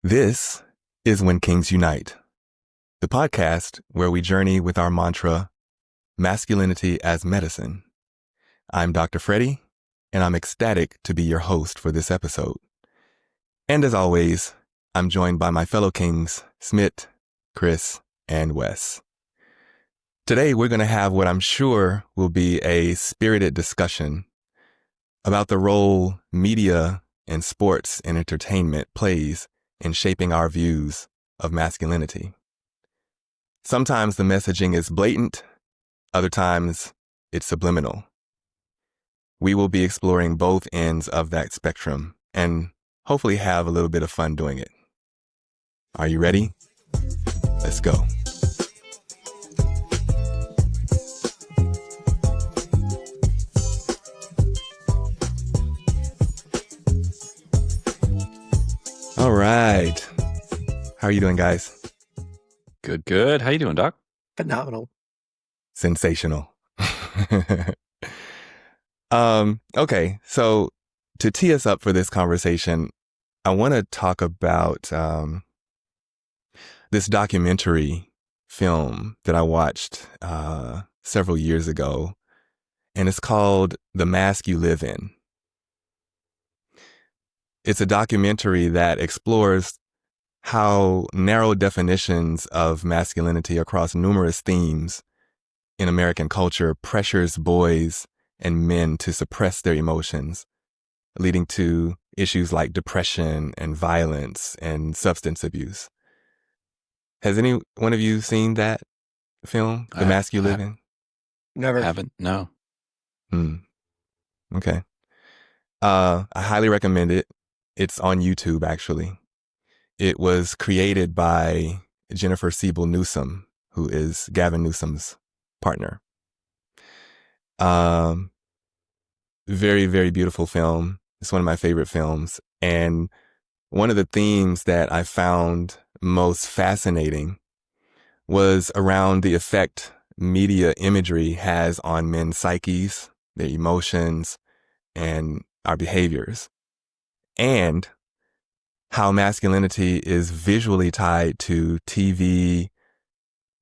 This is When Kings Unite, the podcast where we journey with our mantra, Masculinity as Medicine. I'm Dr. Freddy, and I'm ecstatic to be your host for this episode. And as always, I'm joined by my fellow kings, Smit, Chris, and Wes. Today, we're going to have what I'm sure will be a spirited discussion about the role media and sports and entertainment plays in shaping our views of masculinity. Sometimes the messaging is blatant, other times it's subliminal. We will be exploring both ends of that spectrum and hopefully have a little bit of fun doing it. Are you ready? Let's go. All right. How are you doing, guys? Good, good. How you doing, Doc? Phenomenal. Sensational. Okay, so to tee us up for this conversation, I want to talk about this documentary film that I watched several years ago, and it's called The Mask You Live In. It's a documentary that explores how narrow definitions of masculinity across numerous themes in American culture pressures boys and men to suppress their emotions, leading to issues like depression and violence and substance abuse. Has any one of you seen that film, The Mask You Live In? Never. Haven't, no. Okay. I highly recommend it. It's on YouTube, actually. It was created by Jennifer Siebel Newsom, who is Gavin Newsom's partner. Very, very beautiful film. It's one of my favorite films. And one of the themes that I found most fascinating was around the effect media imagery has on men's psyches, their emotions, and our behaviors. And how masculinity is visually tied to TV,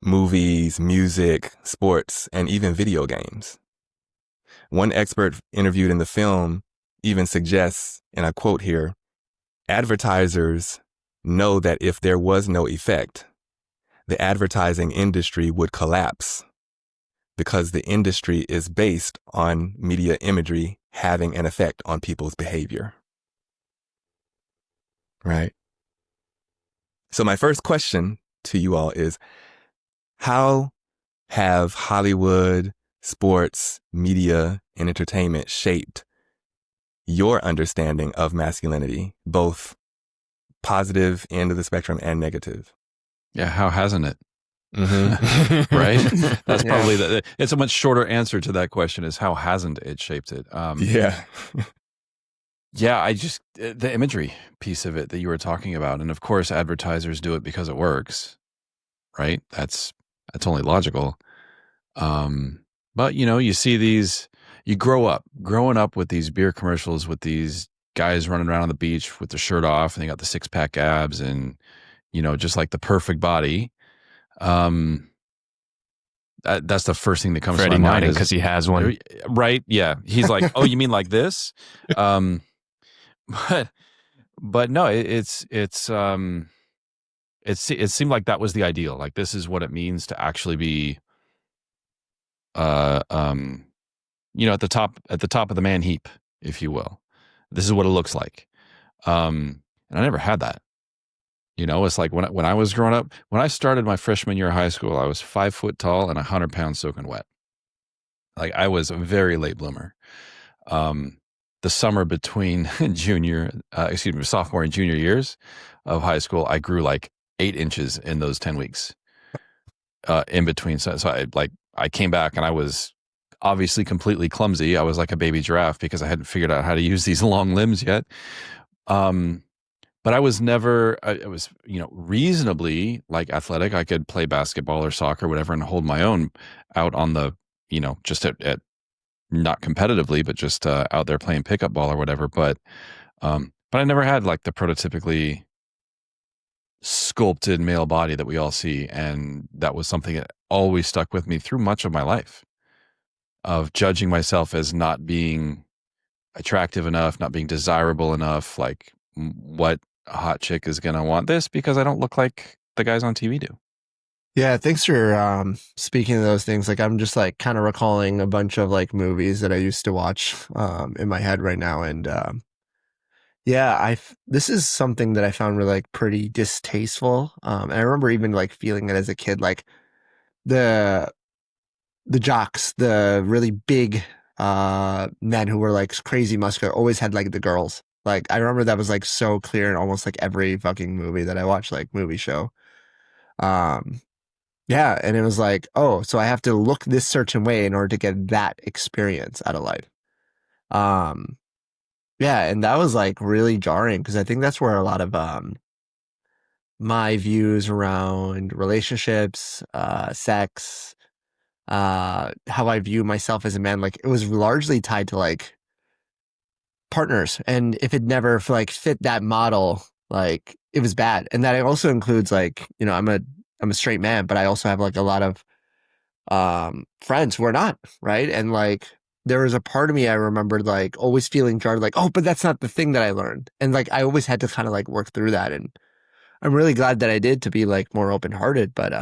movies, music, sports, and even video games. One expert interviewed in the film even suggests, and I quote here, advertisers know that if there was no effect, the advertising industry would collapse because the industry is based on media imagery having an effect on people's behavior. Right? So my first question to you all is, how have Hollywood, sports, media, and entertainment shaped your understanding of masculinity, both positive end of the spectrum and negative? Yeah, how hasn't it? Mm-hmm. Right? That's probably it's a much shorter answer to that question is how hasn't it shaped it? Yeah. Yeah, the imagery piece of it that you were talking about. And of course, advertisers do it because it works, right? That's only logical. But you see growing up with these beer commercials with these guys running around on the beach with their shirt off and they got the 6-pack abs and, just like the perfect body. That's the first thing that comes Freddy to my mind because he has one. Right. Yeah. He's like, oh, you mean like this? But no, it seemed like that was the ideal. Like, this is what it means to actually be, at the top of the man heap, if you will. This is what it looks like. And I never had that. It's like when I was growing up, when I started my freshman year of high school, I was 5 foot tall and 100 pounds soaking wet. Like, I was a very late bloomer. The summer between sophomore and junior years of high school, I grew like 8 inches in those 10 weeks in between. So I came back and I was obviously completely clumsy. I was like a baby giraffe because I hadn't figured out how to use these long limbs yet. But I was never, I was, reasonably like athletic. I could play basketball or soccer, whatever, and hold my own out on the, just at not competitively, but just out there playing pickup ball or whatever. But I never had like the prototypically sculpted male body that we all see. And that was something that always stuck with me through much of my life, of judging myself as not being attractive enough, not being desirable enough. Like, what hot chick is going to want this because I don't look like the guys on TV do? Yeah, thanks for speaking of those things. Like, I'm just like kind of recalling a bunch of like movies that I used to watch in my head right now, and yeah, this is something that I found really like pretty distasteful. And I remember even like feeling it as a kid, like the the jocks, the really big men who were like crazy muscular, always had like the girls. Like I remember that was like so clear in almost like every fucking movie that I watched, like movie show. Um, yeah, and it was like, oh, so I have to look this certain way in order to get that experience out of life. Um, yeah, and that was like really jarring because I think that's where a lot of my views around relationships, sex, how I view myself as a man, like it was largely tied to like partners. And if it never like fit that model, like it was bad. And that also includes like, you know, I'm a straight man, but I also have like a lot of friends who are not, right? And like there was a part of me I remembered like always feeling jarred, like, oh, but that's not the thing that I learned. And like I always had to kind of like work through that. And I'm really glad that I did to be like more open hearted. But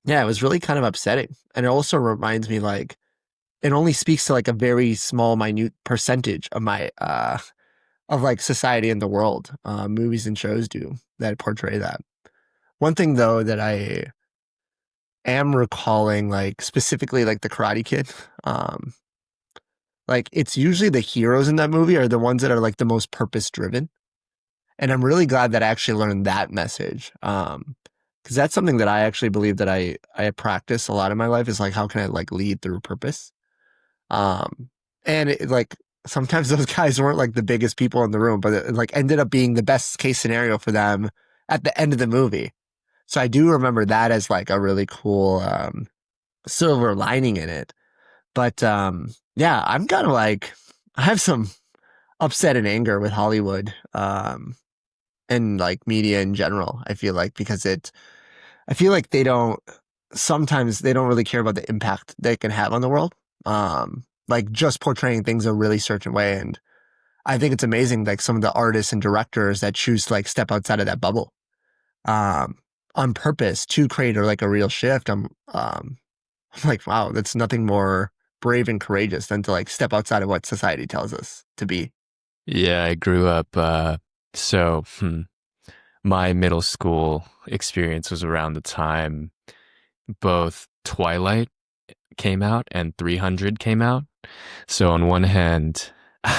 yeah, it was really kind of upsetting. And it also reminds me like it only speaks to like a very small, minute percentage of my of like society in the world. Movies and shows do that portray that. One thing though that I am recalling, like specifically like the Karate Kid, like it's usually the heroes in that movie are the ones that are like the most purpose driven. And I'm really glad that I actually learned that message. Because that's something that I actually believe that I practice a lot in my life is like how can I like lead through purpose. Um, and it, like sometimes those guys weren't like the biggest people in the room, but it like ended up being the best case scenario for them at the end of the movie. So I do remember that as like a really cool silver lining in it. But yeah, I'm kind of like I have some upset and anger with Hollywood and like media in general. I feel like because I feel like sometimes they don't really care about the impact they can have on the world. Like just portraying things a really certain way. And I think it's amazing, like some of the artists and directors that choose to like step outside of that bubble, um, on purpose to create like a real shift. I'm like, wow, that's nothing more brave and courageous than to like step outside of what society tells us to be. Yeah, I grew up. So my middle school experience was around the time both Twilight came out and 300 came out. So on one hand,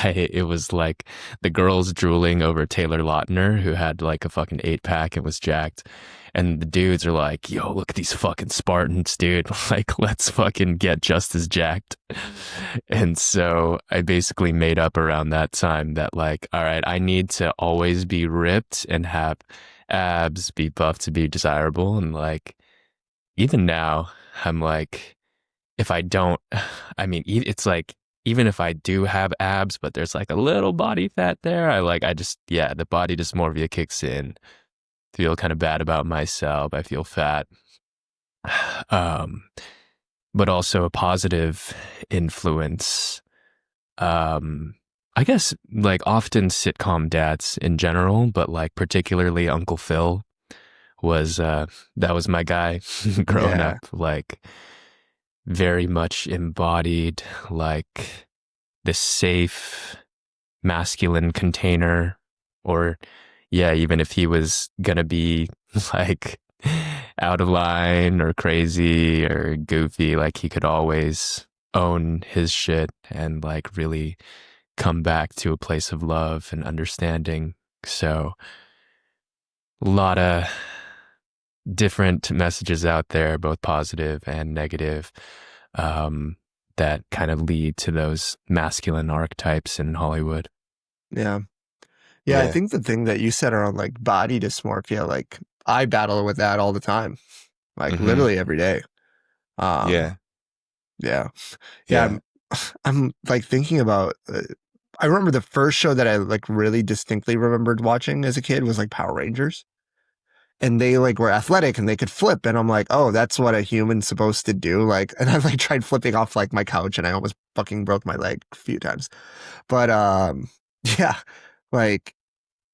it was like the girls drooling over Taylor Lautner, who had like a fucking 8-pack and was jacked. And the dudes are like, yo, look at these fucking Spartans, dude. Like, let's fucking get just as jacked. And so I basically made up around that time that, like, all right, I need to always be ripped and have abs, be buff to be desirable. And like, even now, I'm like, if I don't, I mean, it's like, even if I do have abs, but there's like a little body fat there, yeah, the body dysmorphia kicks in. Feel kind of bad about myself. I feel fat. Um, but also a positive influence. I guess like often sitcom dads in general, but like particularly Uncle Phil was, that was my guy growing Yeah. up, like very much embodied like this safe masculine container, or yeah, even if he was gonna be like out of line or crazy or goofy, like he could always own his shit and like really come back to a place of love and understanding. So a lot of different messages out there, both positive and negative, that kind of lead to those masculine archetypes in Hollywood. Yeah. Yeah. I Yeah. think the thing that you said around like body dysmorphia, like I battle with that all the time, like Hmm. literally every day. Um, Yeah. yeah. Yeah. Yeah. I'm like thinking about, I remember the first show that I like really distinctly remembered watching as a kid was like Power Rangers. and they like were athletic and they could flip. And I'm like, oh, that's what a human's supposed to do. Like, and I like tried flipping off like my couch and I almost fucking broke my leg a few times. But yeah, like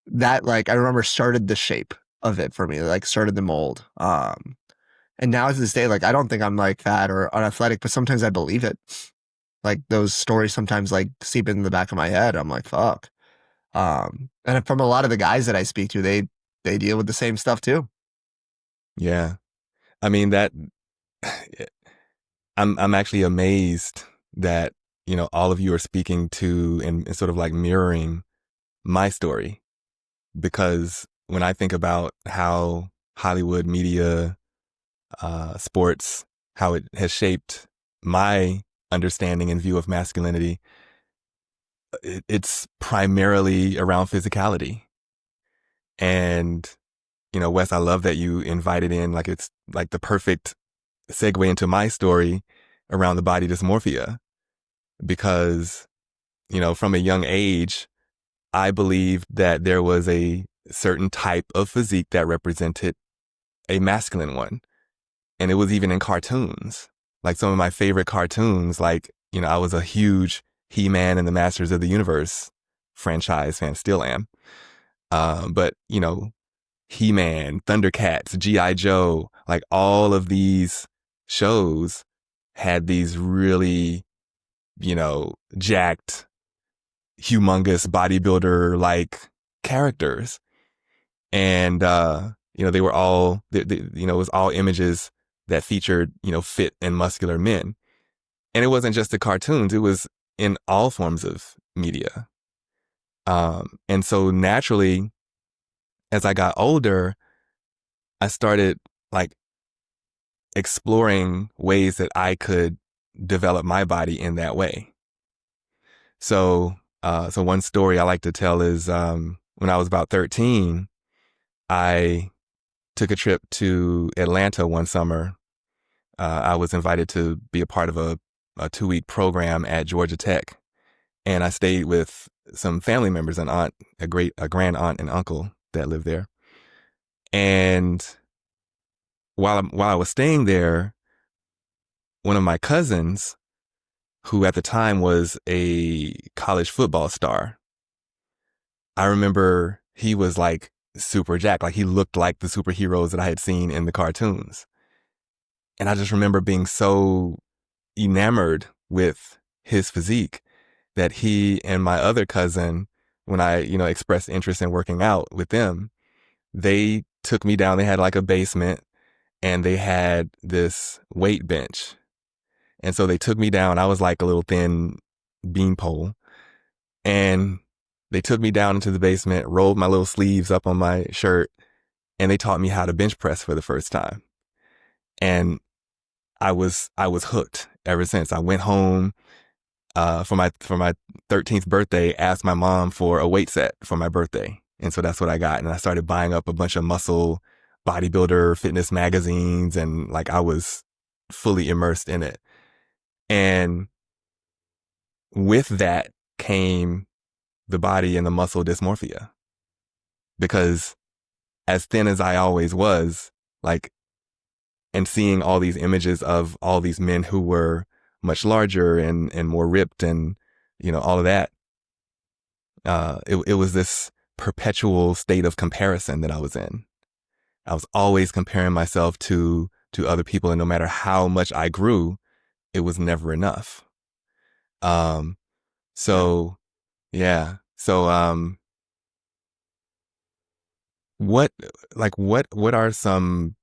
that, like I remember started the shape of it for me, like started the mold. And now to this day, like I don't think I'm like fat or unathletic, but sometimes I believe it. Like those stories sometimes like seep in the back of my head. I'm like, fuck. And from a lot of the guys that I speak to, they deal with the same stuff too. Yeah. I mean that I'm actually amazed that, you know, all of you are speaking to and sort of like mirroring my story, because when I think about how Hollywood media, sports, how it has shaped my understanding and view of masculinity, it's primarily around physicality. And, you know, Wes, I love that you invited in, like, it's like the perfect segue into my story around the body dysmorphia, because, you know, from a young age, I believed that there was a certain type of physique that represented a masculine one. And it was even in cartoons. Like some of my favorite cartoons, like, you know, I was a huge He-Man and the Masters of the Universe franchise fan, still am. But, you know, He-Man, Thundercats, G.I. Joe, like all of these shows had these really, you know, jacked, humongous bodybuilder-like characters. And, you know, they were all, you know, it was all images that featured, you know, fit and muscular men. And it wasn't just the cartoons, it was in all forms of media. And so naturally, as I got older, I started like exploring ways that I could develop my body in that way. So, so one story I like to tell is, when I was about 13, I took a trip to Atlanta one summer. I was invited to be a part of a 2-week program at Georgia Tech. And I stayed with some family members, a grand aunt and uncle that lived there. And while I was staying there, one of my cousins, who at the time was a college football star, I remember he was like super jacked. Like he looked like the superheroes that I had seen in the cartoons. And I just remember being so enamored with his physique that he and my other cousin, when I, you know, expressed interest in working out with them, they took me down. They had like a basement and they had this weight bench. And so they took me down. I was like a little thin beanpole. And they took me down into the basement, rolled my little sleeves up on my shirt, and they taught me how to bench press for the first time. And I was hooked ever since. I went home for my 13th birthday, asked my mom for a weight set for my birthday. And so that's what I got. And I started buying up a bunch of muscle bodybuilder fitness magazines, and like I was fully immersed in it. And with that came the body and the muscle dysmorphia, because as thin as I always was, like, and seeing all these images of all these men who were much larger and more ripped and, you know, all of that, it was this perpetual state of comparison that I was in. I was always comparing myself to other people, and no matter how much I grew, it was never enough. So yeah. So what are some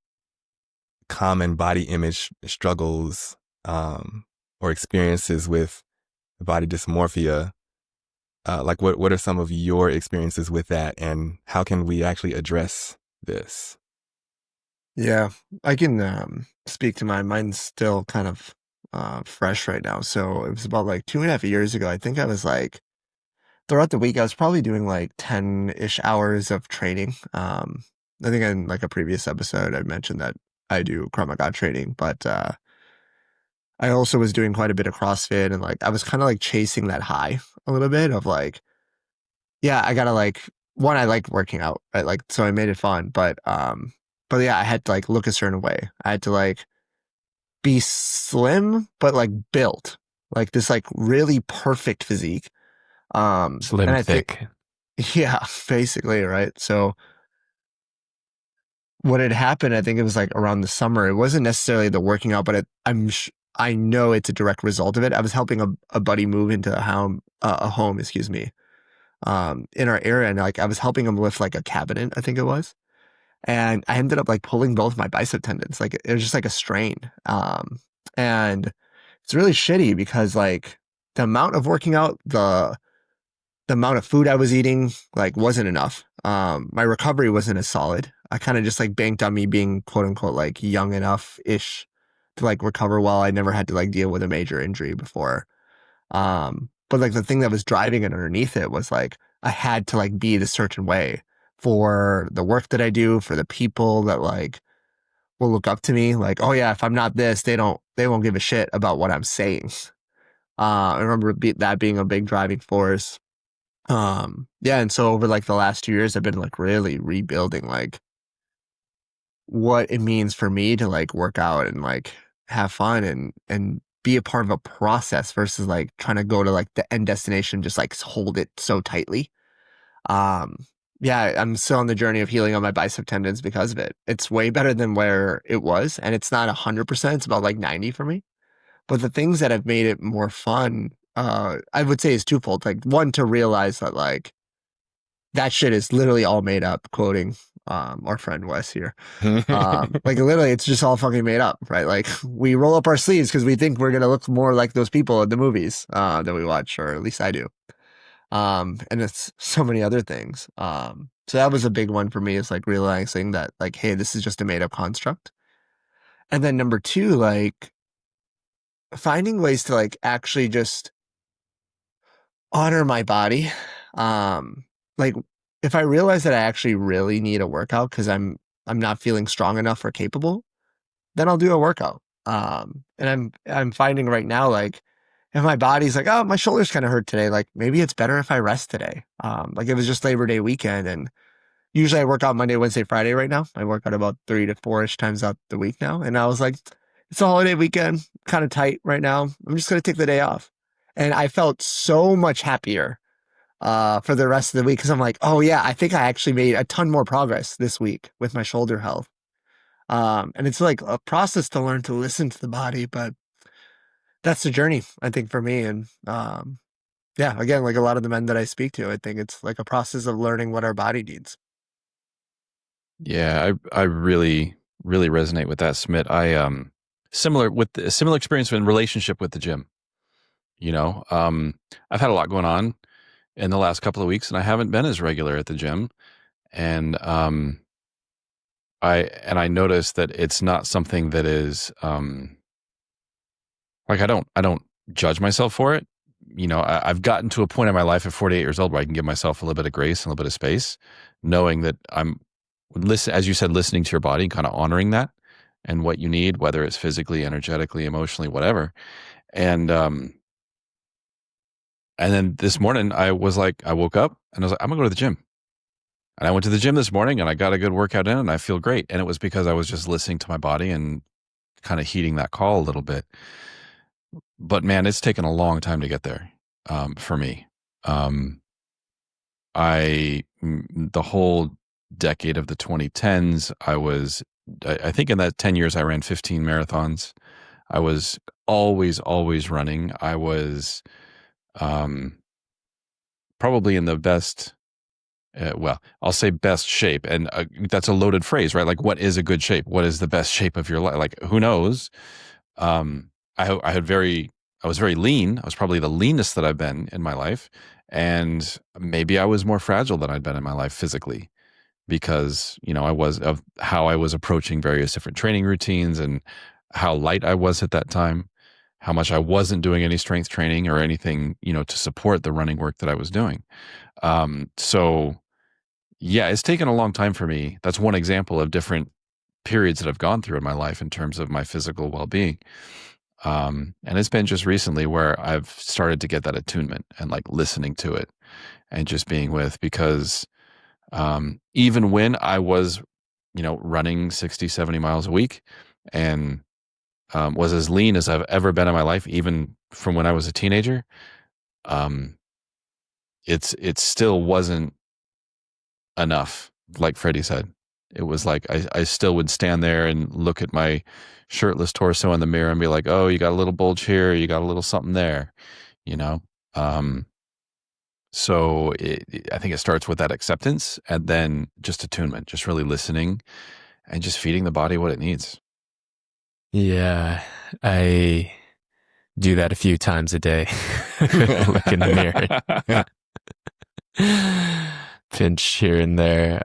common body image struggles or experiences with body dysmorphia? Like what are some of your experiences with that, and how can we actually address this? Yeah, I can speak to mine. Mine's still kind of fresh right now. So it was about like 2.5 years ago. I think I was like, throughout the week, I was probably doing like 10-ish hours of training. I think in like a previous episode, I mentioned that I do Krav Maga training, but I also was doing quite a bit of CrossFit, and like I was kind of like chasing that high a little bit of like, yeah, I gotta like, one, I like working out, right? Like, so I made it fun, but but yeah, I had to like look a certain way. I had to like be slim, but like built, like this like really perfect physique. And Slim I think, thick. yeah, basically, right? So what had happened, I think it was like around the summer. It wasn't necessarily the working out, but I know it's a direct result of it. I was helping a buddy move into a home, excuse me, in our area, and like I was helping him lift like a cabinet, I think it was, and I ended up like pulling both my bicep tendons. Like it was just like a strain, and it's really shitty because like the amount of working out, the amount of food I was eating like wasn't enough. My recovery wasn't as solid. I kind of just like banked on me being quote unquote like young enough ish to like recover well. I never had to like deal with a major injury before. But like the thing that was driving it underneath it was like I had to like be the certain way for the work that I do, for the people that like will look up to me. Like, oh yeah, if I'm not this, they won't give a shit about what I'm saying. I remember that being a big driving force. Yeah, and so over like the last 2 years, I've been like really rebuilding like what it means for me to like work out and like have fun and be a part of a process versus like trying to go to like the end destination, just like hold it so tightly. Um, yeah, I'm still on the journey of healing on my bicep tendons because of it. It's way better than where it was, and it's not 100%. It's about like 90 for me. But the things that have made it more fun, I would say is twofold. Like one, to realize that like that shit is literally all made up, quoting our friend Wes here. Like literally it's just all fucking made up, right? Like we roll up our sleeves because we think we're gonna look more like those people in the movies that we watch, or at least I do. And it's so many other things. So that was a big one for me, is like realizing that like, hey, this is just a made up construct. And then number two, like finding ways to like actually just honor my body. Like if I realize that I actually really need a workout because I'm not feeling strong enough or capable, then I'll do a workout. And I'm finding right now, like if my body's like, oh, my shoulders kind of hurt today, like maybe it's better if I rest today. Like it was just Labor Day weekend, and usually I work out Monday, Wednesday, Friday right now. I work out about 3 to 4-ish times out the week now. And I was like, it's a holiday weekend, kind of tight right now. I'm just going to take the day off. And I felt so much happier for the rest of the week because I'm like, oh yeah, I think I actually made a ton more progress this week with my shoulder health. And it's like a process to learn to listen to the body, but that's the journey, I think, for me. And yeah, again, like a lot of the men that I speak to, I think it's like a process of learning what our body needs. Yeah, I really really resonate with that, Smit. Similar experience in relationship with the gym. You know, I've had a lot going on in the last couple of weeks, and I haven't been as regular at the gym. And I noticed that it's not something that is like I don't judge myself for it. You know, I've gotten to a point in my life at 48 years old where I can give myself a little bit of grace and a little bit of space, knowing that as you said, listening to your body, kind of honoring that and what you need, whether it's physically, energetically, emotionally, whatever. And then this morning I woke up and I was like, I'm gonna go to the gym. And I went to the gym this morning and I got a good workout in and I feel great. And it was because I was just listening to my body and kind of heeding that call a little bit. But man, it's taken a long time to get there for me. The whole decade of the 2010s, I think in that 10 years, I ran 15 marathons. I was always running. I was probably in the best, I'll say best shape. And that's a loaded phrase, right? Like, what is a good shape? What is the best shape of your life? Like, who knows? I was very lean. I was probably the leanest that I've been in my life. And maybe I was more fragile than I'd been in my life physically because, you know, of how I was approaching various different training routines and how light I was at that time, how much I wasn't doing any strength training or anything, you know, to support the running work that I was doing. So yeah, it's taken a long time for me. That's one example of different periods that I've gone through in my life in terms of my physical well-being. And it's been just recently where I've started to get that attunement and like listening to it and just being with, because even when I was running 60, 70 miles a week, and was as lean as I've ever been in my life, even from when I was a teenager. It still wasn't enough. Like Freddy said, it was like I still would stand there and look at my shirtless torso in the mirror and be like, oh, you got a little bulge here, you got a little something there, you know? So I think it starts with that acceptance, and then just attunement, just really listening and just feeding the body what it needs. Yeah, I do that a few times a day. Look in the mirror. Pinch here and there.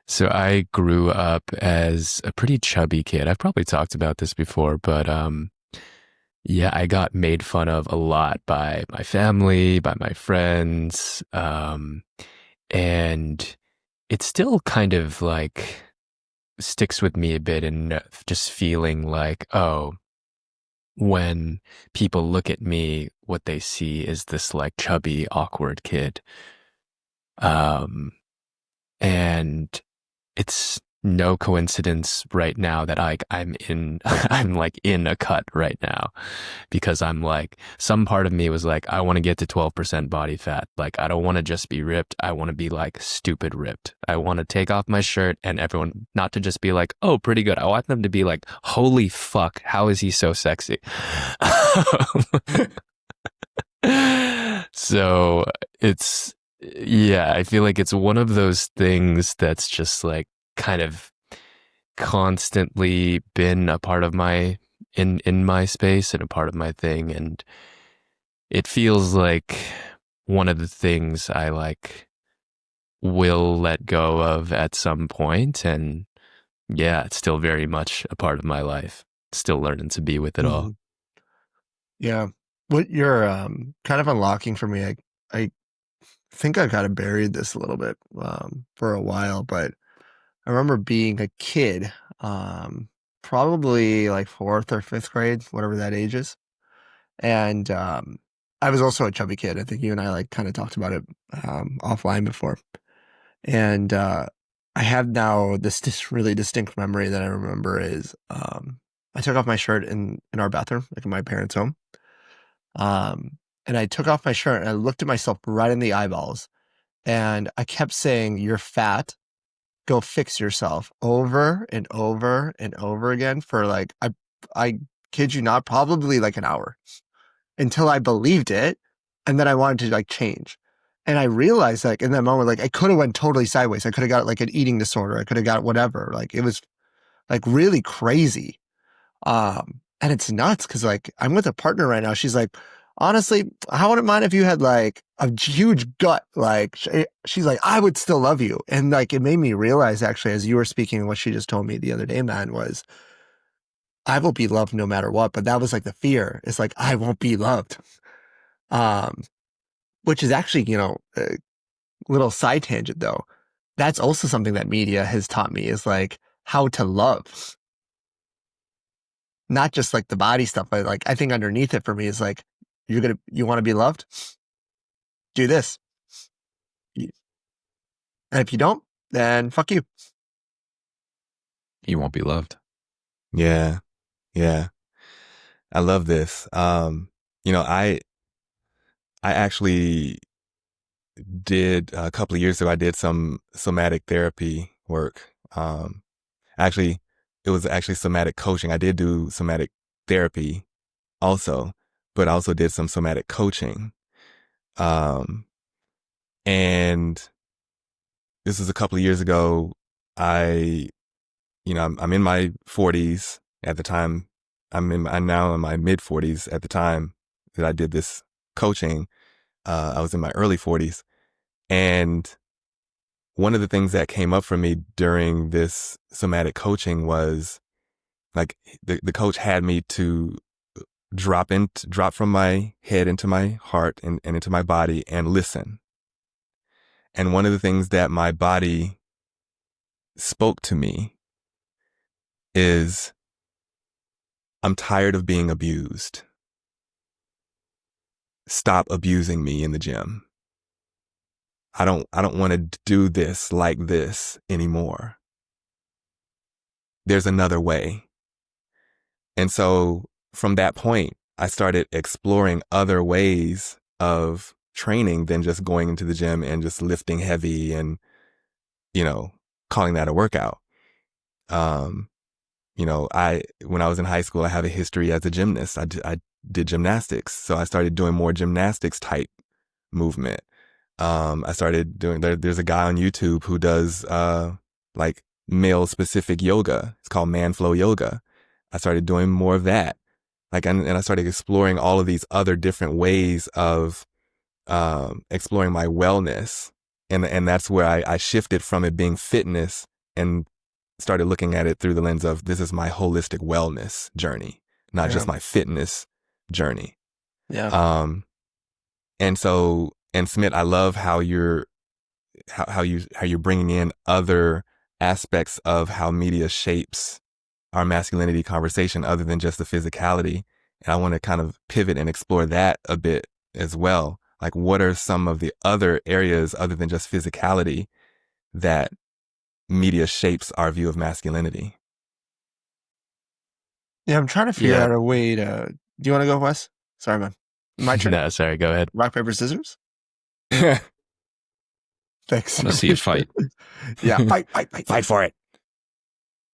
So I grew up as a pretty chubby kid. I've probably talked about this before, but yeah, I got made fun of a lot by my family, by my friends, and it still kind of like sticks with me a bit, and just feeling like, oh, when people look at me, what they see is this like chubby, awkward kid. And it's no coincidence right now that I'm I'm like in a cut right now, because I'm like, some part of me was like, I want to get to 12% body fat. Like, I don't want to just be ripped. I want to be like stupid ripped. I want to take off my shirt and everyone not to just be like, oh, pretty good. I want them to be like, holy fuck, how is he so sexy? So yeah, I feel like it's one of those things that's just like kind of constantly been a part of my in my space and a part of my thing, and it feels like one of the things I like will let go of at some point. And yeah, it's still very much a part of my life. Still learning to be with it all. Yeah. What you're kind of unlocking for me, I think I kind of buried this a little bit for a while, but I remember being a kid, probably like 4th or 5th grade, whatever that age is. And I was also a chubby kid. I think you and I like kind of talked about it offline before. And I have now this really distinct memory that I remember is I took off my shirt in our bathroom, like in my parents' home. And I took off my shirt and I looked at myself right in the eyeballs. And I kept saying, "You're fat. Go fix yourself," over and over and over again for like, I kid you not, probably like an hour, until I believed it. And then I wanted to like change. And I realized like in that moment, like I could have went totally sideways. I could have got like an eating disorder. I could have got whatever. Like it was like really crazy. And it's nuts because like I'm with a partner right now. She's like, honestly, I wouldn't mind if you had like a huge gut. Like she's like, I would still love you. And like it made me realize actually, as you were speaking, what she just told me the other day, man, was I will be loved no matter what. But that was like the fear. It's like I won't be loved. Which is actually, a little side tangent though. That's also something that media has taught me is like how to love. Not just like the body stuff, but like I think underneath it for me is like, you want to be loved? Do this. And if you don't, then fuck you. You won't be loved. Yeah. Yeah. I love this. I actually did a couple of years ago, I did some somatic therapy work. Actually, it was actually somatic coaching. I did do somatic therapy also, but I also did some somatic coaching. And this was a couple of years ago. I'm in my 40s at the time. I'm now in my mid 40s at the time that I did this coaching. I was in my early 40s. And one of the things that came up for me during this somatic coaching was like the coach had me to drop from my head into my heart and into my body and listen. And one of the things that my body spoke to me is, I'm tired of being abused. Stop abusing me in the gym. I don't want to do this like this anymore. there's another way. And so from that point, I started exploring other ways of training than just going into the gym and just lifting heavy and, calling that a workout. When I was in high school, I have a history as a gymnast. I did gymnastics. So I started doing more gymnastics type movement. I started doing, there's a guy on YouTube who does, like male specific yoga. It's called Man Flow Yoga. I started doing more of that. And I started exploring all of these other different ways of, exploring my wellness. And that's where I shifted from it being fitness and started looking at it through the lens of, this is my holistic wellness journey, not just my fitness journey. Yeah. And Smit, I love how you're bringing in other aspects of how media shapes our masculinity conversation other than just the physicality. And I want to kind of pivot and explore that a bit as well. Like, what are some of the other areas other than just physicality that media shapes our view of masculinity? Yeah, I'm trying to figure out a way to. Do you want to go, Wes? Sorry, man. My turn. No, sorry. Go ahead. Rock, paper, scissors. Thanks. I want to see a fight. Yeah, Fight for it.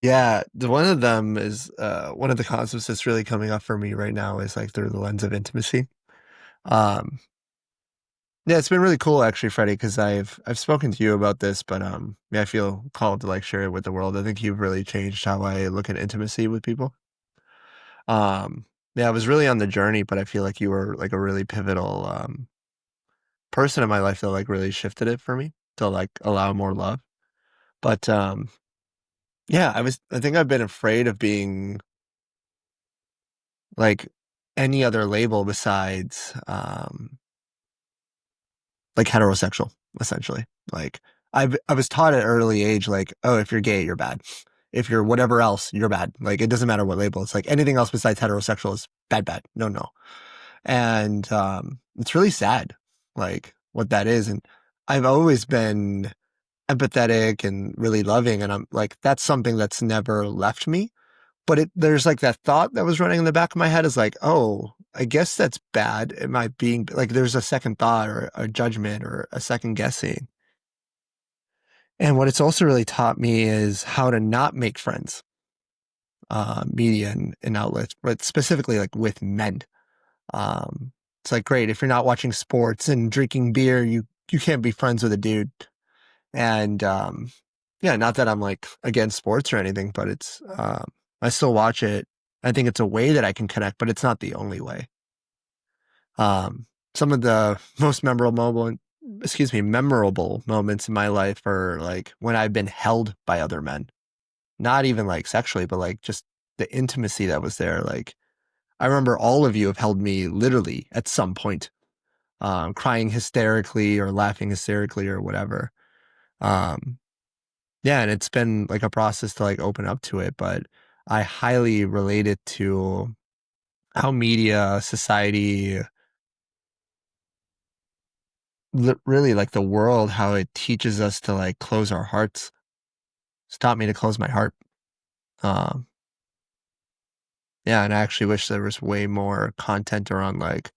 Yeah, one of them is one of the concepts that's really coming up for me right now is like through the lens of intimacy. Yeah, it's been really cool actually, Freddy, because I've spoken to you about this, but I feel called to like share it with the world. I think you've really changed how I look at intimacy with people. I was really on the journey, but I feel like you were like a really pivotal person in my life that like really shifted it for me to like allow more love. But I think I've been afraid of being like any other label besides like heterosexual, essentially. Like I was taught at an early age, like, oh, if you're gay, you're bad. If you're whatever else, you're bad. Like, it doesn't matter what label. It's like anything else besides heterosexual is bad. No. And it's really sad, like what that is. And I've always been empathetic and really loving. And I'm like, that's something that's never left me. But there's like that thought that was running in the back of my head is like, oh, I guess that's bad. Am I being like, there's a second thought or a judgment or a second guessing. And what it's also really taught me is how to not make friends, media and outlets, but specifically like with men. It's like, great, if you're not watching sports and drinking beer, you can't be friends with a dude. And not that I'm like against sports or anything, but it's I still watch it. I think it's a way that I can connect, but it's not the only way. Some of the most memorable moments in my life are like when I've been held by other men, not even like sexually, but like just the intimacy that was there. Like I remember all of you have held me literally at some point, crying hysterically or laughing hysterically or whatever. And it's been like a process to like open up to it, but I highly relate it to how media, society, really like the world, how it teaches us to like close our hearts. It's taught me to close my heart. And I actually wish there was way more content around like,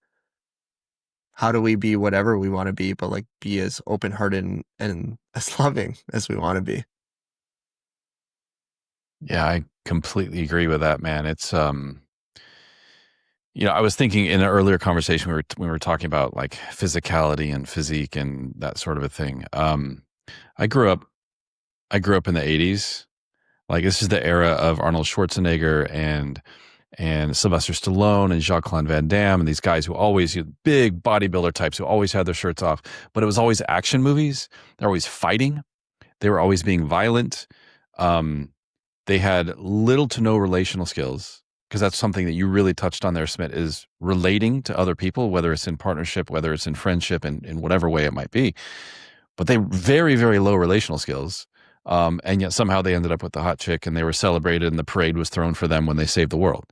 how do we be whatever we want to be, but like be as open-hearted and as loving as we want to be. Yeah, I completely agree with that, man. It's I was thinking in an earlier conversation we were talking about like physicality and physique and that sort of a thing. I grew up in the 80s. Like this is the era of Arnold Schwarzenegger and Sylvester Stallone and Jacques-Claude Van Damme and these guys who always, big bodybuilder types who always had their shirts off, but it was always action movies. They're always fighting. They were always being violent. They had little to no relational skills, because that's something that you really touched on there, Smit, is relating to other people, whether it's in partnership, whether it's in friendship, and in whatever way it might be. But they very, very low relational skills. And yet somehow they ended up with the hot chick and they were celebrated and the parade was thrown for them when they saved the world.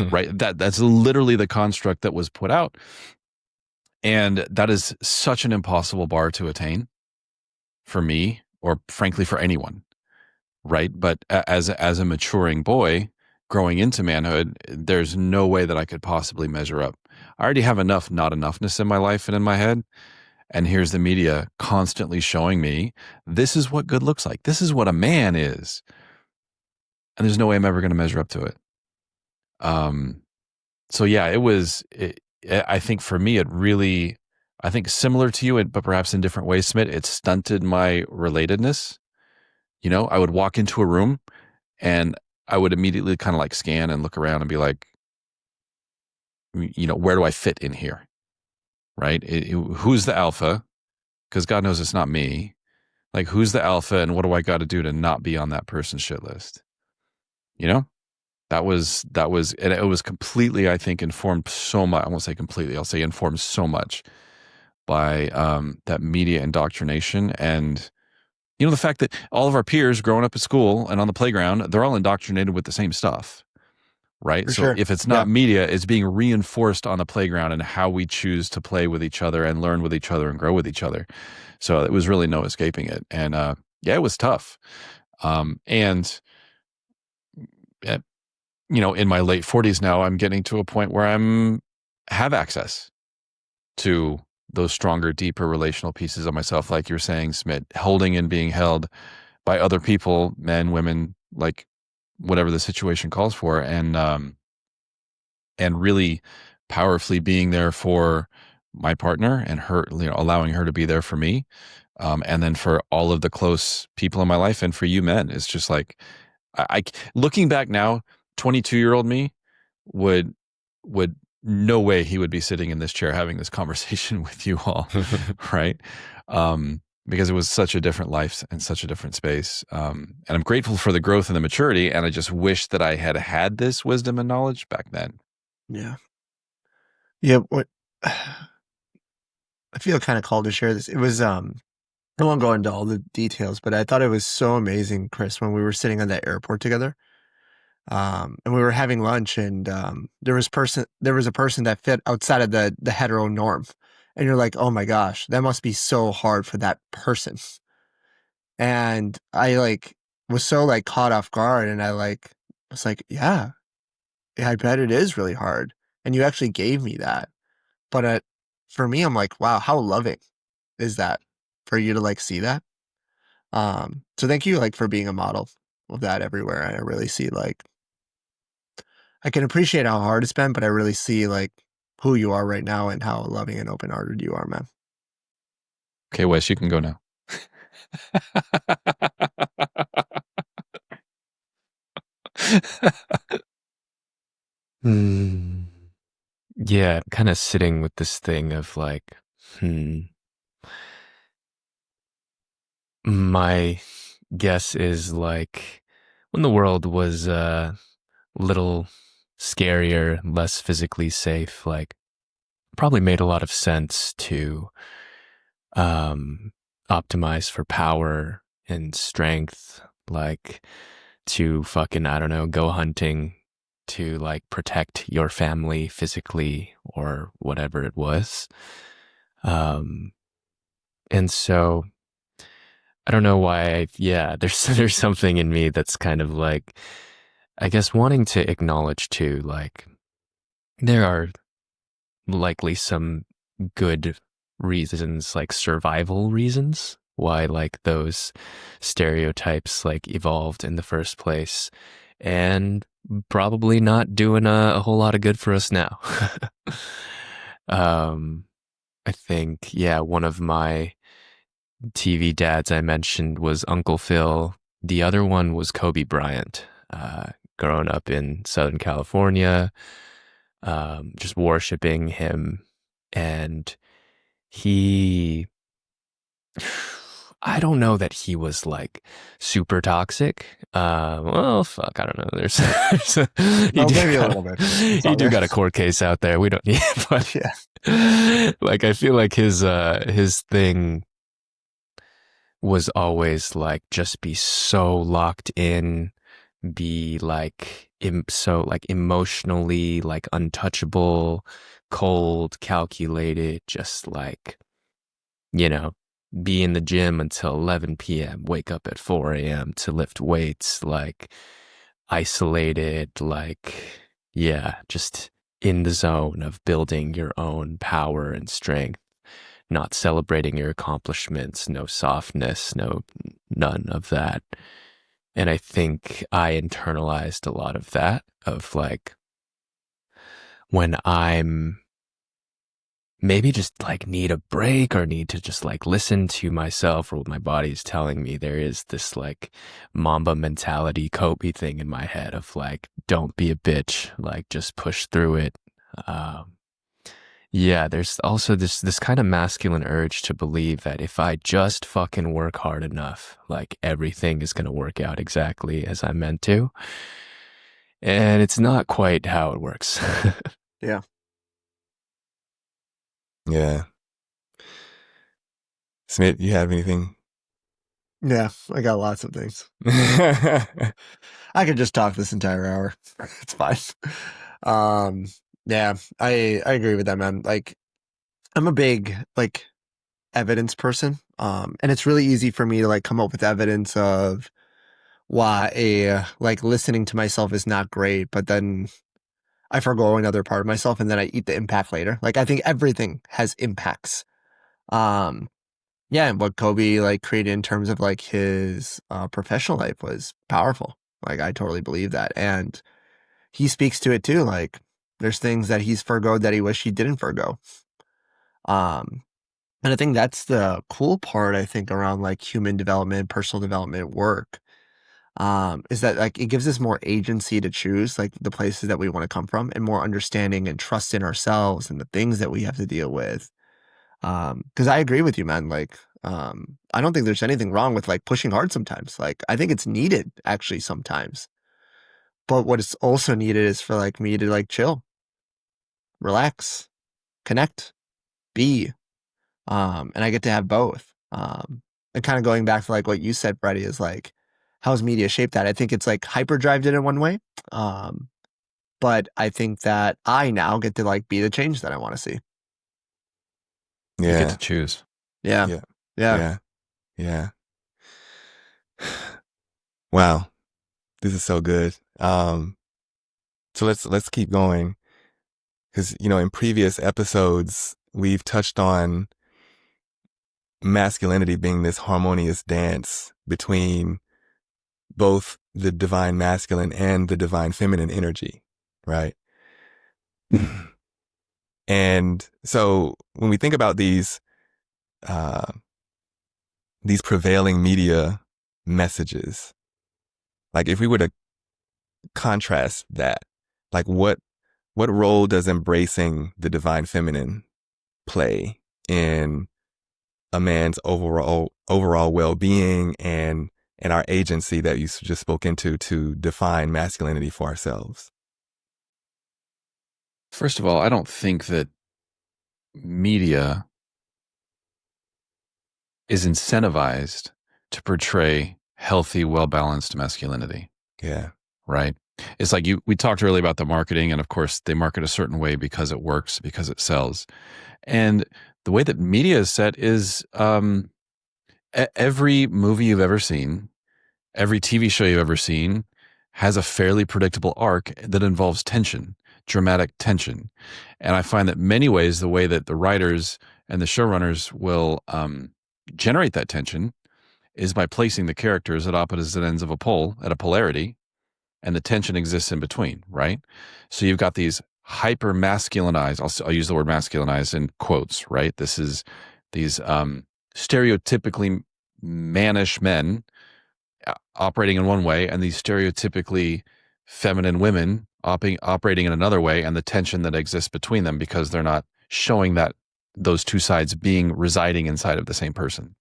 Right? That's literally the construct that was put out. And that is such an impossible bar to attain for me, or frankly for anyone. right? But as a maturing boy growing into manhood, there's no way that I could possibly measure up. I already have enough not enoughness in my life and in my head. And here's the media constantly showing me this is what good looks like. This is what a man is. And there's no way I'm ever going to measure up to it. So yeah, I think for me, it really, I think similar to you, but perhaps in different ways, Smit, it stunted my relatedness. You know, I would walk into a room and I would immediately kind of like scan and look around and be like, you know, where do I fit in here? Right? Who's the alpha? Because God knows it's not me. Like, who's the alpha and what do I got to do to not be on that person's shit list? You know? That was, and it was completely, I think, informed so much. I won't say completely, I'll say informed so much by that media indoctrination. And, you know, the fact that all of our peers growing up at school and on the playground, they're all indoctrinated with the same stuff, right? For So sure. if it's not media, it's being reinforced on the playground and how we choose to play with each other and learn with each other and grow with each other. So it was really no escaping it. And yeah, it was tough. And you know, in my late 40s now, I'm getting to a point where have access to those stronger, deeper relational pieces of myself, like you're saying, Smit, holding and being held by other people, men, women, like whatever the situation calls for, and really powerfully being there for my partner and her, you know, allowing her to be there for me, and then for all of the close people in my life, and for you men, it's just like I looking back now. 22-year-old me would no way he would be sitting in this chair having this conversation with you all, right? Because it was such a different life and such a different space. And I'm grateful for the growth and the maturity. And I just wish that I had this wisdom and knowledge back then. Yeah. Yeah. What I feel kind of called to share this. It was, I won't go into all the details, but I thought it was so amazing, Chris, when we were sitting on that airport together. And we were having lunch, and there was a person that fit outside of the hetero norm, and you're like, oh my gosh, that must be so hard for that person. And I like was so like caught off guard, and I like was like, yeah, I bet it is really hard. And you actually gave me that, but for me, I'm like, wow, how loving is that for you to like see that. So thank you like for being a model of that everywhere. And I really see like. I can appreciate how hard it's been, but I really see like who you are right now and how loving and open-hearted you are, man. Okay, Wes, you can go now. Yeah, kind of sitting with this thing of like, my guess is like when the world was a little scarier, less physically safe, like probably made a lot of sense to optimize for power and strength, like to fucking, I don't know, go hunting to like protect your family physically or whatever it was. And so I don't know why there's something in me that's kind of like, I guess wanting to acknowledge too, like there are likely some good reasons, like survival reasons, why like those stereotypes like evolved in the first place, and probably not doing a whole lot of good for us now. I think, yeah, one of my TV dads I mentioned was Uncle Phil. The other one was Kobe Bryant. Growing up in Southern California, just worshiping him. And I don't know that he was like super toxic. Well, fuck, I don't know. Maybe a little bit. He do got a court case out there. We don't need, but yeah. Like I feel like his thing was always like just be so locked in, be like so like emotionally like untouchable, cold, calculated, just like, you know, be in the gym until 11 p.m., wake up at 4 a.m. to lift weights, like isolated, like, yeah, just in the zone of building your own power and strength, not celebrating your accomplishments, no softness, none of that. And I think I internalized a lot of that, of like, when I'm maybe just like need a break or need to just like listen to myself or what my body's telling me, there is this like Mamba mentality, Kobe thing in my head of like, don't be a bitch, like just push through it. Yeah, there's also this kind of masculine urge to believe that if I just fucking work hard enough, like everything is going to work out exactly as I'm meant to. And it's not quite how it works. Yeah. Yeah. Smit, you have anything? Yeah, I got lots of things. Yeah. I could just talk this entire hour. It's fine. Yeah, I agree with that, man. Like, I'm a big like evidence person. And it's really easy for me to like come up with evidence of why like listening to myself is not great, but then I forgo another part of myself and then I eat the impact later. Like, I think everything has impacts. Yeah, and what Kobe like created in terms of like his professional life was powerful. Like, I totally believe that. And he speaks to it too. Like, there's things that he's forgoed that he wish he didn't forgo. Um, and I think that's the cool part, I think, around like human development, personal development work, is that like it gives us more agency to choose like the places that we want to come from and more understanding and trust in ourselves and the things that we have to deal with. Because I agree with you, man. Like, I don't think there's anything wrong with like pushing hard sometimes. Like, I think it's needed actually sometimes. But what is also needed is for like me to like chill, relax, connect, be. And I get to have both. And kind of going back to like what you said, Freddy, is like, how's media shaped that? I think it's like hyperdrived it in one way. But I think that I now get to like be the change that I want to see. You get to choose. Yeah. Yeah. Yeah. Yeah. Wow. This is so good. So let's keep going. Because, in previous episodes, we've touched on masculinity being this harmonious dance between both the divine masculine and the divine feminine energy, right? And so when we think about these prevailing media messages, like if we were to contrast that, like what role does embracing the divine feminine play in a man's overall well-being and our agency that you just spoke into to define masculinity for ourselves? First of all, I don't think that media is incentivized to portray healthy, well-balanced masculinity. Yeah. Right? It's like we talked earlier about the marketing, and of course they market a certain way because it works, because it sells. And the way that media is set is every movie you've ever seen, every TV show you've ever seen has a fairly predictable arc that involves tension, dramatic tension. And I find that many ways, the way that the writers and the showrunners will generate that tension is by placing the characters at opposite ends of a pole at a polarity, and the tension exists in between, right? So you've got these hyper masculinized, I'll use the word masculinized in quotes, right? This is these stereotypically mannish men operating in one way, and these stereotypically feminine women operating in another way, and the tension that exists between them because they're not showing that those two sides residing inside of the same person.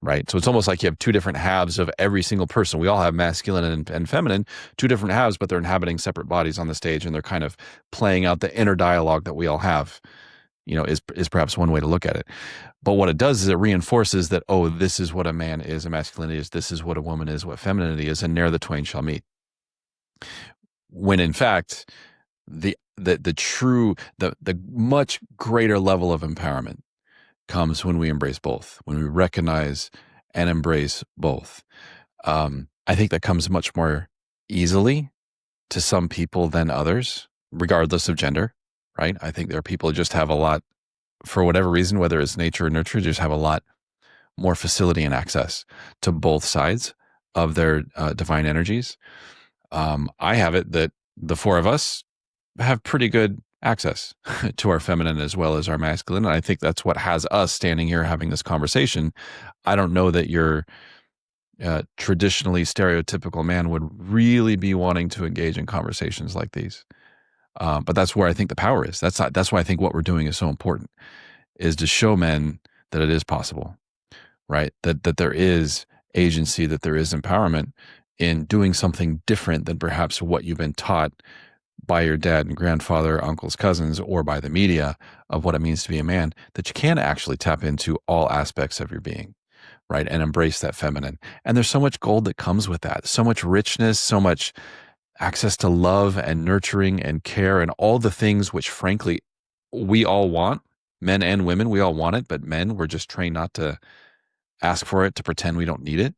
Right. So it's almost like you have two different halves of every single person. We all have masculine and feminine, two different halves, but they're inhabiting separate bodies on the stage, and they're kind of playing out the inner dialogue that we all have, is perhaps one way to look at it. But what it does is it reinforces that, oh, this is what a man is, a masculinity is, this is what a woman is, what femininity is, and ne'er the twain shall meet. When in fact, the much greater level of empowerment comes when we embrace both, when we recognize and embrace both. I think that comes much more easily to some people than others, regardless of gender, right? I think there are people who just have a lot, for whatever reason, whether it's nature or nurture, just have a lot more facility and access to both sides of their divine energies. I have it that the four of us have pretty good access to our feminine as well as our masculine. And I think that's what has us standing here having this conversation. I don't know that your traditionally stereotypical man would really be wanting to engage in conversations like these. But that's where I think the power is. That's why I think what we're doing is so important, is to show men that it is possible, right? That there is agency, that there is empowerment in doing something different than perhaps what you've been taught by your dad and grandfather, uncles, cousins, or by the media of what it means to be a man, that you can actually tap into all aspects of your being, right? And embrace that feminine. And there's so much gold that comes with that, so much richness, so much access to love and nurturing and care and all the things which, frankly, we all want, men and women, we all want it, but men, we're just trained not to ask for it, to pretend we don't need it.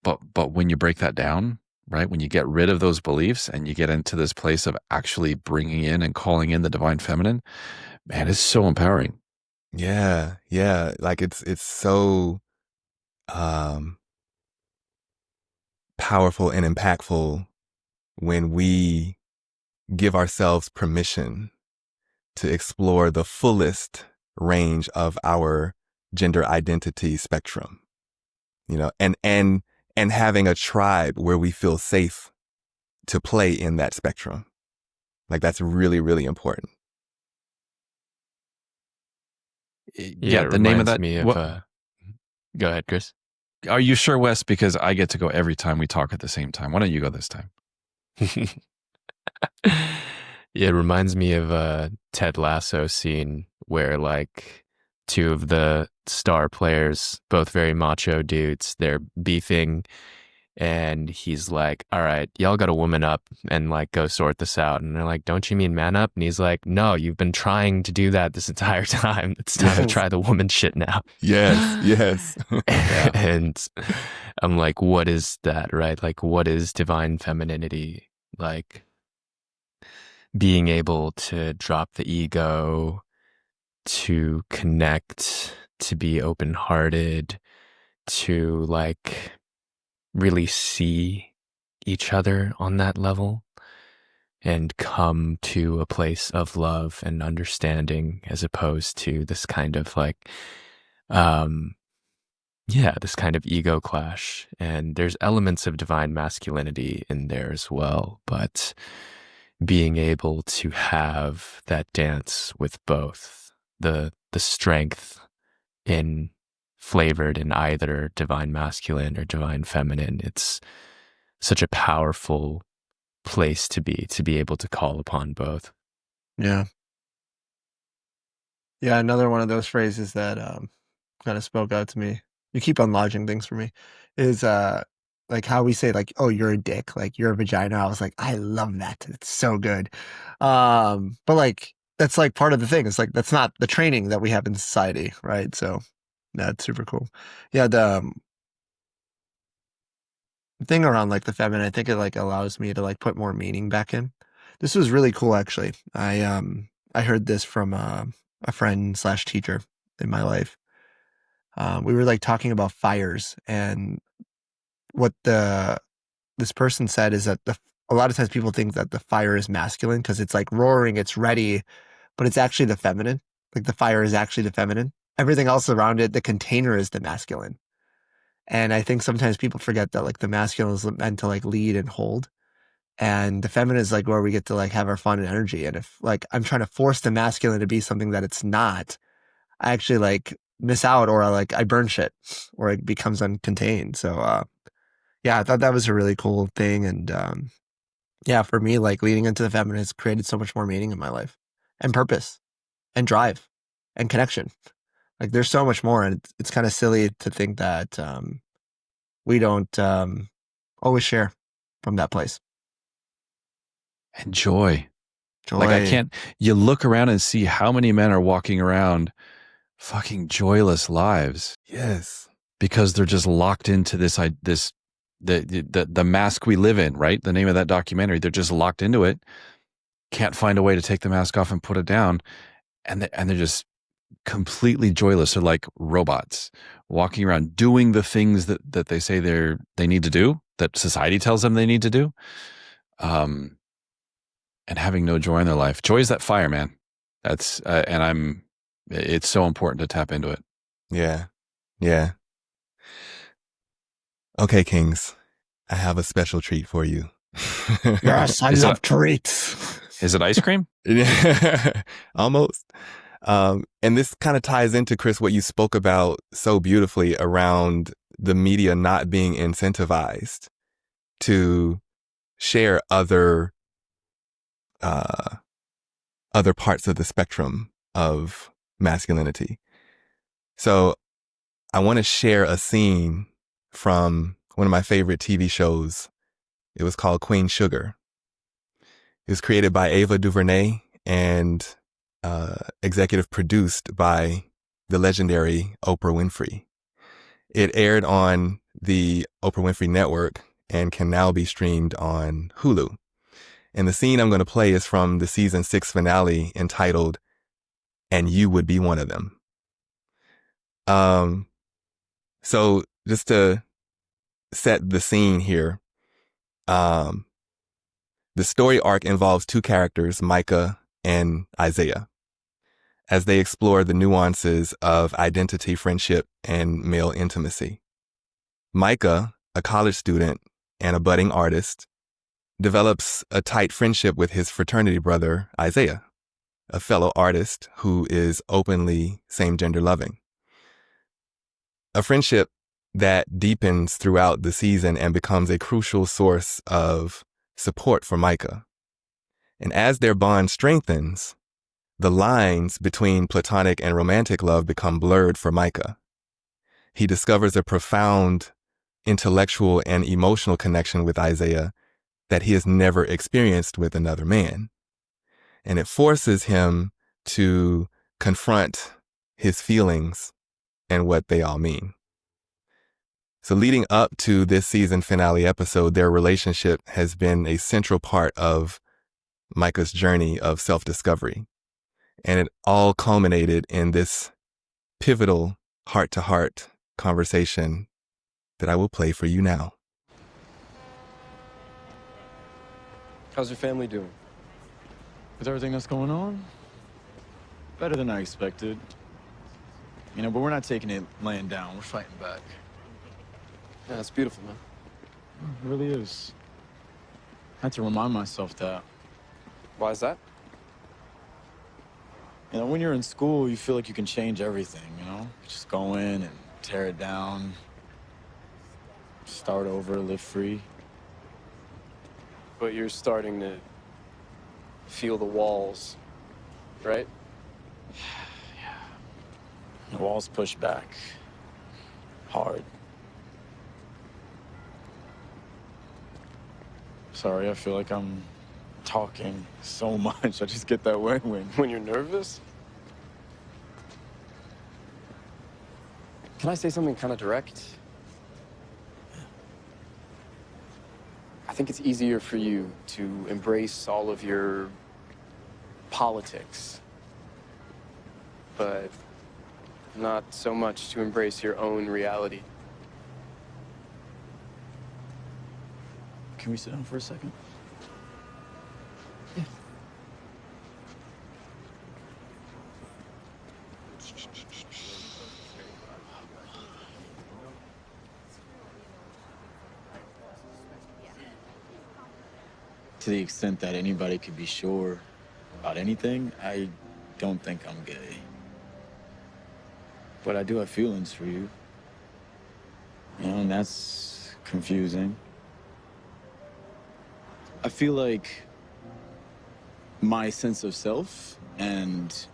But when you break that down, right, when you get rid of those beliefs and you get into this place of actually bringing in and calling in the divine feminine, man, it's so empowering. Yeah, yeah. Like it's so powerful and impactful when we give ourselves permission to explore the fullest range of our gender identity spectrum, you know, and having a tribe where we feel safe to play in that spectrum. Like that's really, really important. Yeah, the name of that. Me of, go ahead, Chris. Are you sure, Wes? Because I get to go every time we talk at the same time. Why don't you go this time? Yeah, it reminds me of a Ted Lasso scene where like two of the star players, both very macho dudes, they're beefing, and he's like, all right, y'all got to woman up and like go sort this out. And they're like, don't you mean man up? And he's like, no, you've been trying to do that this entire time. It's time to try the woman shit now. Yes, yes. Yeah. And I'm like, what is that, right? Like, what is divine femininity? Like, being able to drop the ego, to connect, to be open-hearted, to like really see each other on that level and come to a place of love and understanding, as opposed to this kind of like this kind of ego clash. And there's elements of divine masculinity in there as well, but being able to have that dance with both the strength in flavored in either divine masculine or divine feminine, it's such a powerful place to be able to call upon both. Yeah. Yeah, another one of those phrases that kind of spoke out to me. You keep unlodging things for me. Is like how we say like, oh, you're a dick, like you're a vagina. I was like, I love that. It's so good. But like that's like part of the thing. It's like that's not the training that we have in society, right? So that's super cool. Yeah, the thing around like the feminine, I think it like allows me to like put more meaning back in. This was really cool actually. I heard this from a friend / teacher in my life. We were like talking about fires, and what this person said is that a lot of times people think that the fire is masculine because it's like roaring, it's ready, but it's actually the feminine. Like the fire is actually the feminine. Everything else around it, the container, is the masculine. And I think sometimes people forget that like the masculine is meant to like lead and hold, and the feminine is like where we get to like have our fun and energy. And if like I'm trying to force the masculine to be something that it's not, I actually like miss out, or like I burn shit, or it becomes uncontained. So yeah, I thought that was a really cool thing. And yeah, for me, like leading into the feminine has created so much more meaning in my life, and purpose, and drive, and connection. Like there's so much more, and it's kind of silly to think that we don't always share from that place. And joy. Joy. Like you look around and see how many men are walking around fucking joyless lives Yes. because they're just locked into the mask we live in, right? The name of that documentary. They're just locked into it. Can't find a way to take the mask off and put it down. And they're just completely joyless. They're like robots walking around doing the things that they say they need to do, that society tells them they need to do. And having no joy in their life. Joy is that fire, man. That's, it's so important to tap into it. Yeah. Yeah. Okay, Kings, I have a special treat for you. Yes, I love treats. Is it ice cream? Yeah, almost. And this kind of ties into, Chris, what you spoke about so beautifully around the media not being incentivized to share other parts of the spectrum of masculinity. So I want to share a scene from one of my favorite TV shows. It was called Queen Sugar. It was created by Ava DuVernay and executive produced by the legendary Oprah Winfrey. It aired on the Oprah Winfrey Network and can now be streamed on Hulu. And the scene I'm going to play is from the season 6 finale entitled, "And You Would Be One of Them." So just to set the scene here, the story arc involves two characters, Micah and Isaiah, as they explore the nuances of identity, friendship, and male intimacy. Micah, a college student and a budding artist, develops a tight friendship with his fraternity brother, Isaiah, a fellow artist who is openly same-gender loving. A friendship that deepens throughout the season and becomes a crucial source of support for Micah. And as their bond strengthens, the lines between platonic and romantic love become blurred for Micah. He discovers a profound intellectual and emotional connection with Isaiah that he has never experienced with another man. And it forces him to confront his feelings and what they all mean. So leading up to this season finale episode, their relationship has been a central part of Micah's journey of self-discovery. And it all culminated in this pivotal heart-to-heart conversation that I will play for you now. How's your family doing? With everything that's going on, better than I expected. You know, but we're not taking it laying down. We're fighting back. Yeah, it's beautiful, man. It really is. I had to remind myself that. Why is that? You know, when you're in school, you feel like you can change everything, you know? Just go in and tear it down, start over, live free. But you're starting to feel the walls, right? The walls push back hard. Sorry, I feel like I'm talking so much. I just get that way When you're nervous? Can I say something kind of direct? I think it's easier for you to embrace all of your politics, but not so much to embrace your own reality. Can we sit down for a second? Yeah. To the extent that anybody could be sure about anything, I don't think I'm gay. But I do have feelings for you. You know, and that's confusing. I feel like my sense of self and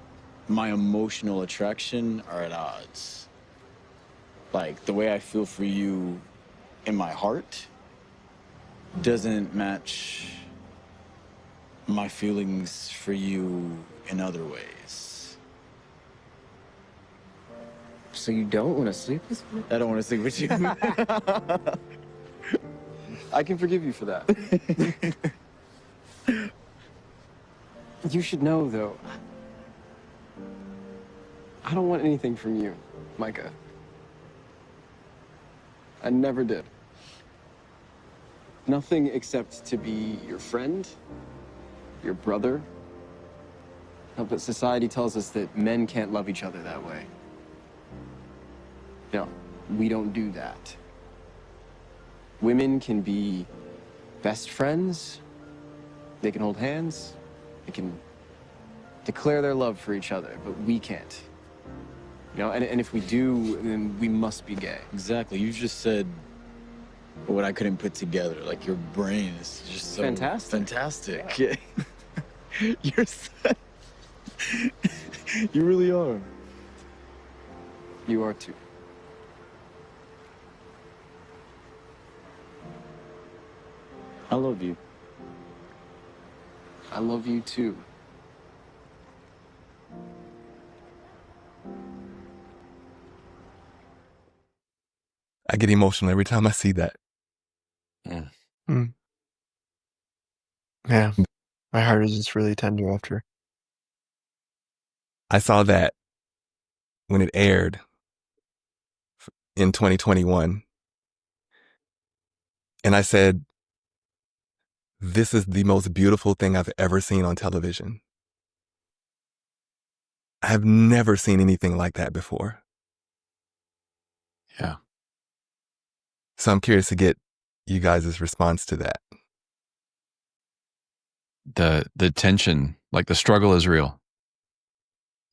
my emotional attraction are at odds. Like, the way I feel for you in my heart doesn't match my feelings for you in other ways. So you don't want to sleep with me? I don't want to sleep with you. I can forgive you for that. You should know, though, I don't want anything from you, Micah. I never did. Nothing except to be your friend, your brother. No, but society tells us that men can't love each other that way. No, we don't do that. Women can be best friends, they can hold hands, they can declare their love for each other, but we can't. You know, and if we do, then we must be gay. Exactly. You just said what I couldn't put together. Like, your brain is just so fantastic. Yeah. You're so, you really are. You are too. I love you. I love you too. I get emotional every time I see that. Yeah. My heart is just really tender after. I saw that when it aired in 2021. And I said, this is the most beautiful thing I've ever seen on television. I've never seen anything like that before. Yeah. So I'm curious to get you guys' response to that. The tension, like the struggle is real.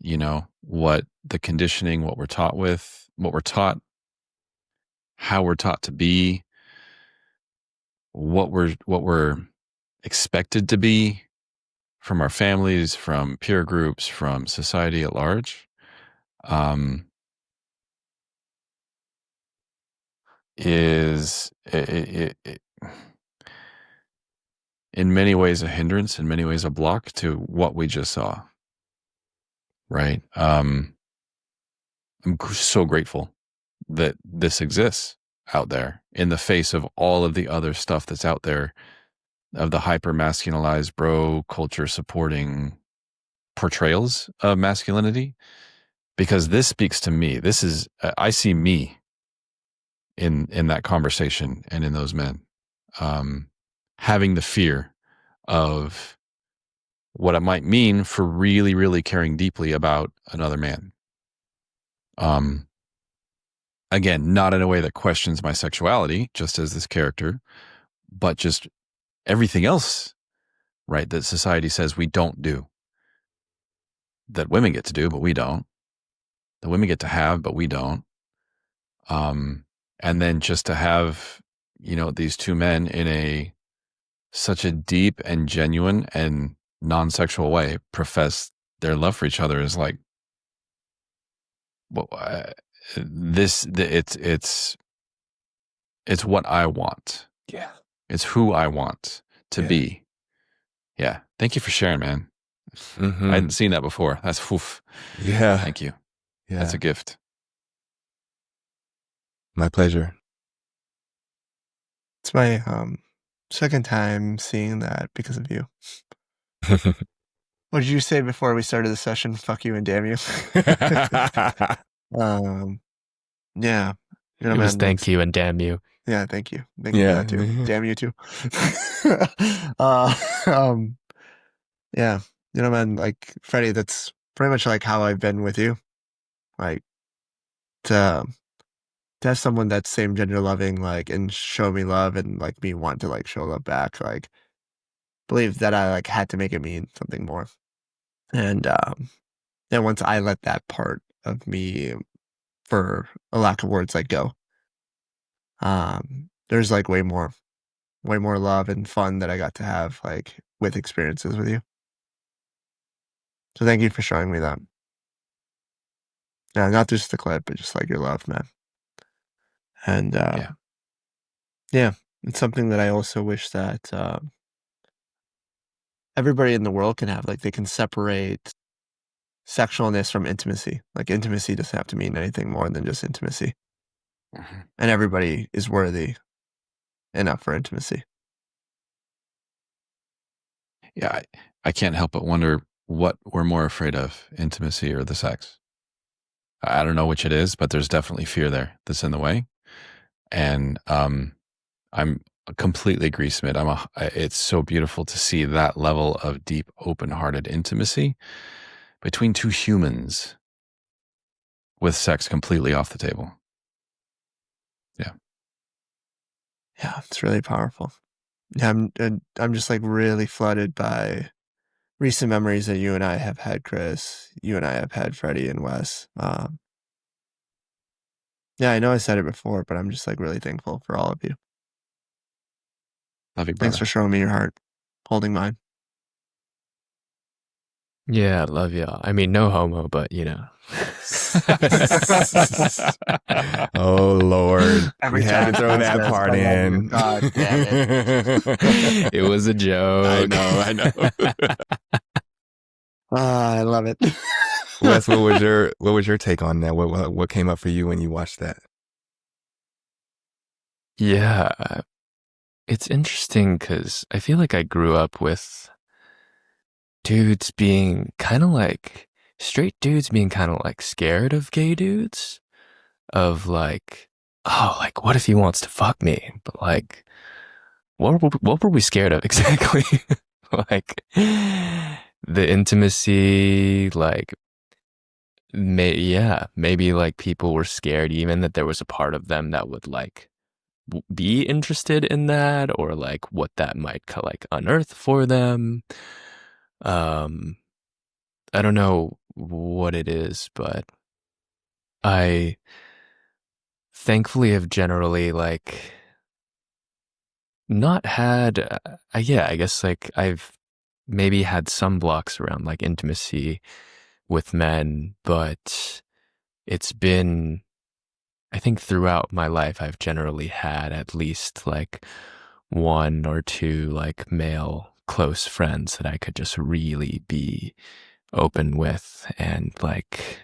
You know, what the conditioning, what we're taught with, what we're taught, how we're taught to be, what we're expected to be from our families, from peer groups, from society at large. Is in many ways a hindrance, in many ways a block to what we just saw. Right. I'm so grateful that this exists out there in the face of all of the other stuff that's out there, of the hyper masculinized bro culture supporting portrayals of masculinity, because this speaks to me. This is, I see me in that conversation and in those men, having the fear of what it might mean for really, really caring deeply about another man. Again, not in a way that questions my sexuality, just as this character, but just everything else, right, that society says we don't do, that women get to do, but we don't, that women get to have, but we don't. And then just to have, you know, these two men in such a deep and genuine and non-sexual way profess their love for each other is like, well, it's what I want. Yeah. It's who I want to be. Yeah. Thank you for sharing, man. Mm-hmm. I hadn't seen that before. That's woof. Yeah. Thank you. Yeah. That's a gift. My pleasure. It's my second time seeing that because of you. What did you say before we started the session? Fuck you and damn you. Yeah. You know, It was man, thank you and damn you. Yeah, thank you. Thank you for that too. Damn you too. Yeah. You know, man, like Freddy, that's pretty much like how I've been with you. Like to have someone that's same gender loving, like, and show me love and like me want to like show love back, like believe that I like had to make it mean something more. And then once I let that part of me, for a lack of words, like go, there's like way more love and fun that I got to have like with experiences with you. So thank you for showing me that. Yeah, not just the clip, but just like your love, man. And yeah, it's something that I also wish that everybody in the world can have. Like they can separate sexualness from intimacy. Like intimacy doesn't have to mean anything more than just intimacy. Mhm. And everybody is worthy enough for intimacy. Yeah, I can't help but wonder what we're more afraid of, intimacy or the sex. I don't know which it is, but there's definitely fear there that's in the way. And I'm completely agree, Smit. It's so beautiful to see that level of deep, open-hearted intimacy between two humans with sex completely off the table. Yeah. Yeah, it's really powerful. Yeah, I'm just like really flooded by recent memories that you and I have had, Chris. You and I have had, Freddy and Wes. Yeah, I know I said it before, but I'm just like really thankful for all of you. Love you, Thanks brother. for showing me your heart, holding mine. Yeah, love y'all. I mean, no homo, but you know. Oh Lord, Every we had to time throw Chris that says, part "I love you," in. God damn it. It was a joke. I know. I love it. Wes, what was your take on that? What came up for you when you watched that? Yeah, it's interesting because I feel like I grew up with dudes being kind of like straight dudes being kind of like scared of gay dudes, of like, oh, like what if he wants to fuck me? But like, what were we scared of exactly? Like the intimacy, like maybe like people were scared even that there was a part of them that would like be interested in that, or like what that might like unearth for them. um I don't know what it is, but I thankfully have generally like not had yeah, I guess like I've maybe had some blocks around like intimacy with men, but it's been, I think throughout my life I've generally had at least like one or two like male close friends that I could just really be open with and like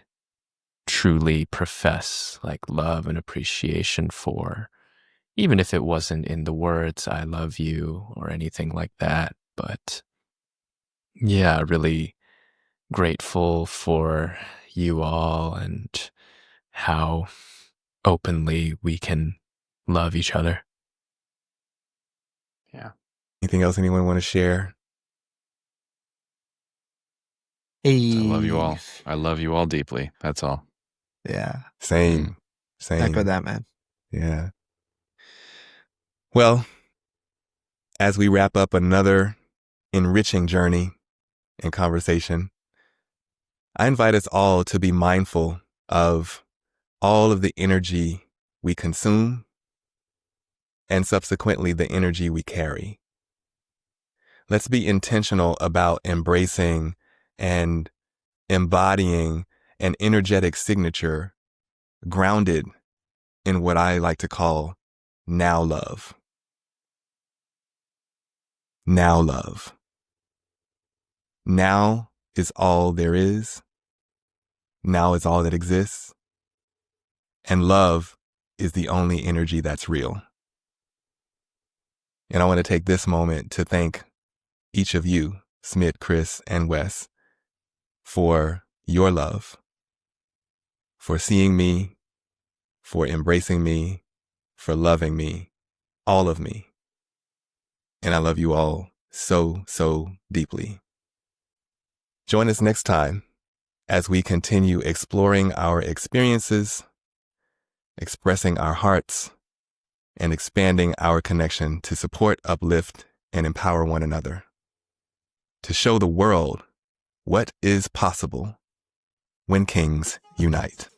truly profess like love and appreciation for, even if it wasn't in the words "I love you" or anything like that. But yeah, really grateful for you all and how openly we can love each other. Yeah. Anything else anyone want to share? I love you all. I love you all deeply. That's all. Yeah. Same. Echo that, man. Yeah. Well, as we wrap up another enriching journey and conversation, I invite us all to be mindful of all of the energy we consume and subsequently the energy we carry. Let's be intentional about embracing and embodying an energetic signature grounded in what I like to call now love. Now love. Now is all there is. Now is all that exists. And love is the only energy that's real. And I want to take this moment to thank each of you, Smit, Chris, and Wes, for your love, for seeing me, for embracing me, for loving me, all of me. And I love you all so, so deeply. Join us next time as we continue exploring our experiences, expressing our hearts, and expanding our connection to support, uplift, and empower one another. To show the world what is possible when kings unite.